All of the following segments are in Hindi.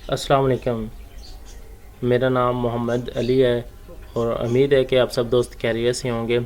अस्सलाम वालेकुम। मेरा नाम मोहम्मद अली है और उम्मीद है कि आप सब दोस्त खैरियत से होंगे।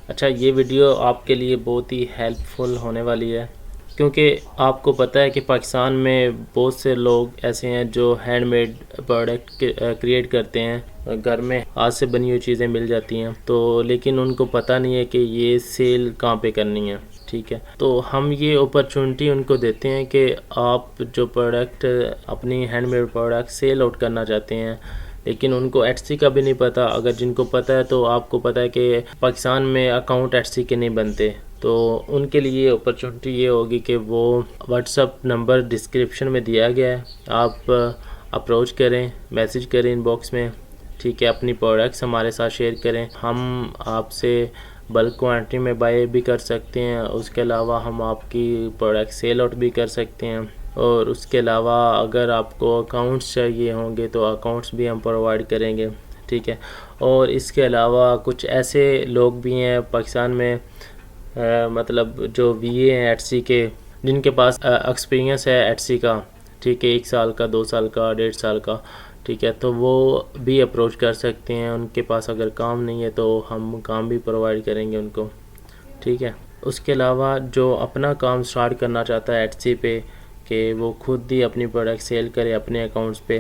अच्छा, ये वीडियो आपके लिए बहुत ही हेल्पफुल होने वाली है, क्योंकि आपको पता है कि पाकिस्तान में बहुत से लोग ऐसे हैं जो हैंडमेड प्रोडक्ट क्रिएट करते हैं। घर में हाथ से बनी हुई चीज़ें मिल जाती हैं, तो लेकिन उनको पता नहीं है कि ये सेल कहाँ पे करनी है। ठीक है, तो हम ये अपॉर्चुनिटी उनको देते हैं कि आप जो प्रोडक्ट अपनी हैंडमेड प्रोडक्ट सेल आउट करना चाहते हैं, लेकिन उनको एटसी का भी नहीं पता। अगर जिनको पता है तो आपको पता है कि पाकिस्तान में अकाउंट एटसी के नहीं बनते, तो उनके लिए अपॉर्चुनिटी ये होगी कि वो व्हाट्सअप नंबर डिस्क्रिप्शन में दिया गया है, आप अप्रोच करें, मैसेज करें इनबॉक्स में। ठीक है, अपनी प्रोडक्ट्स हमारे साथ शेयर करें। हम आपसे बल्क क्वांटिटी में बाय भी कर सकते हैं। उसके अलावा हम आपकी प्रोडक्ट सेल आउट भी कर सकते हैं। और उसके अलावा अगर आपको अकाउंट्स चाहिए होंगे तो अकाउंट्स भी हम प्रोवाइड करेंगे। ठीक है, और इसके अलावा कुछ ऐसे लोग भी हैं पाकिस्तान में, मतलब जो वीए हैं एटसी के, जिनके पास एक्सपीरियंस है एटसी का। ठीक है, 1 साल का, 2 साल का, 1.5 साल का। ठीक है, तो वो भी अप्रोच कर सकते हैं। उनके पास अगर काम नहीं है तो हम काम भी प्रोवाइड करेंगे उनको। ठीक है, उसके अलावा जो अपना काम स्टार्ट करना चाहता है एटसी पे, कि वो खुद ही अपनी प्रोडक्ट सेल करे अपने अकाउंट्स पे,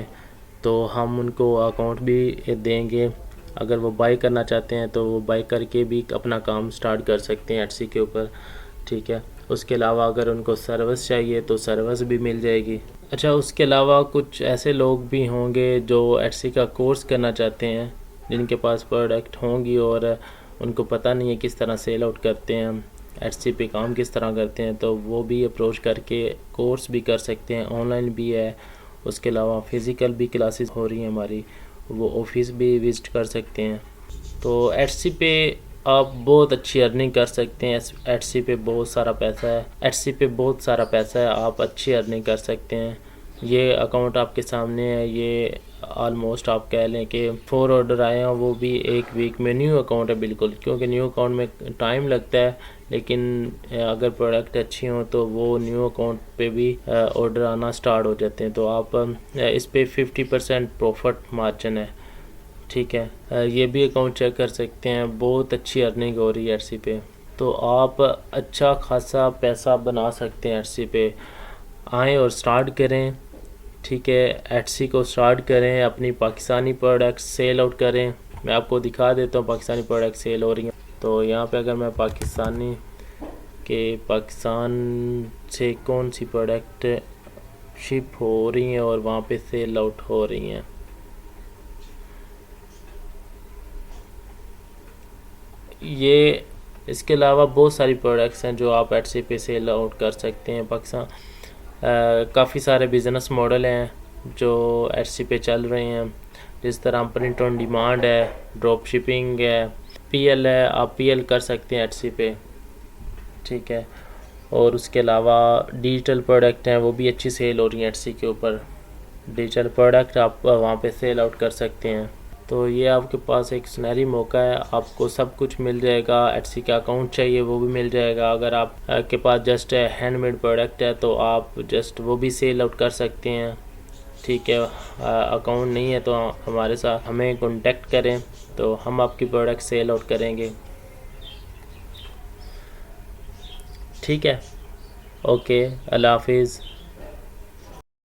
तो हम उनको अकाउंट भी देंगे। अगर वो बाई करना चाहते हैं तो वो बाई करके भी अपना काम स्टार्ट कर सकते हैं एटसी के ऊपर। ठीक है, उसके अलावा अगर उनको सर्विस चाहिए तो सर्विस भी मिल जाएगी। अच्छा, उसके अलावा कुछ ऐसे लोग भी होंगे जो एटसी का कोर्स करना चाहते हैं, जिनके पास प्रोडक्ट होंगी और उनको पता नहीं है किस तरह सेल आउट करते हैं, एटसी पे काम किस तरह करते हैं, तो वो भी अप्रोच करके कोर्स भी कर सकते हैं। ऑनलाइन भी है, उसके अलावा फ़िज़िकल भी क्लासेस हो रही हैं हमारी, वो ऑफिस भी विज़िट कर सकते हैं। तो एटसी पे आप बहुत अच्छी अर्निंग कर सकते हैं। एटसी पे बहुत सारा पैसा है, एटसी पे बहुत सारा पैसा है, आप अच्छी अर्निंग कर सकते हैं। ये अकाउंट आपके सामने है, ये ऑलमोस्ट आप कह लें कि 4 ऑर्डर आए हैं, वो भी 1 वीक में। न्यू अकाउंट है बिल्कुल, क्योंकि न्यू अकाउंट में टाइम लगता है, लेकिन अगर प्रोडक्ट अच्छी हो तो वो न्यू अकाउंट पे भी ऑर्डर आना स्टार्ट हो जाते हैं। तो आप इस पे 50% प्रॉफिट मार्जिन है। ठीक है, ये भी अकाउंट चेक कर सकते हैं, बहुत अच्छी अर्निंग हो रही है एटसी पे। तो आप अच्छा खासा पैसा बना सकते हैं एटसी पे। आएँ और स्टार्ट करें। ठीक है, एटसी को स्टार्ट करें, अपनी पाकिस्तानी प्रोडक्ट सेल आउट करें। मैं आपको दिखा देता हूँ पाकिस्तानी प्रोडक्ट सेल हो रही हैं। तो यहाँ पे अगर मैं पाकिस्तान से कौन सी प्रोडक्ट शिप हो रही हैं और वहाँ पे सेल आउट हो रही हैं, ये इसके अलावा बहुत सारी प्रोडक्ट्स हैं जो आप एटसी पे सेल आउट कर सकते हैं। पाकिस्तान काफ़ी सारे बिज़नेस मॉडल हैं जो एटसी पे चल रहे हैं, जिस तरह प्रिंट ऑन डिमांड है, ड्रॉप शिपिंग है, पीएल है, आप पीएल कर सकते हैं एटसी पे। ठीक है, और उसके अलावा डिजिटल प्रोडक्ट हैं, वो भी अच्छी सेल हो रही हैं एटसी के ऊपर। डिजिटल प्रोडक्ट आप वहाँ पे सेल आउट कर सकते हैं। तो ये आपके पास एक सुनहरी मौका है, आपको सब कुछ मिल जाएगा। एटसी का अकाउंट चाहिए वो भी मिल जाएगा। अगर आप के पास जस्ट हैंडमेड प्रोडक्ट है तो आप जस्ट वो भी सेल आउट कर सकते हैं। ठीक है, अकाउंट नहीं है तो हमारे साथ हमें कांटेक्ट करें, तो हम आपकी प्रोडक्ट सेल आउट करेंगे। ठीक है, ओके, अल्लाह हाफिज़।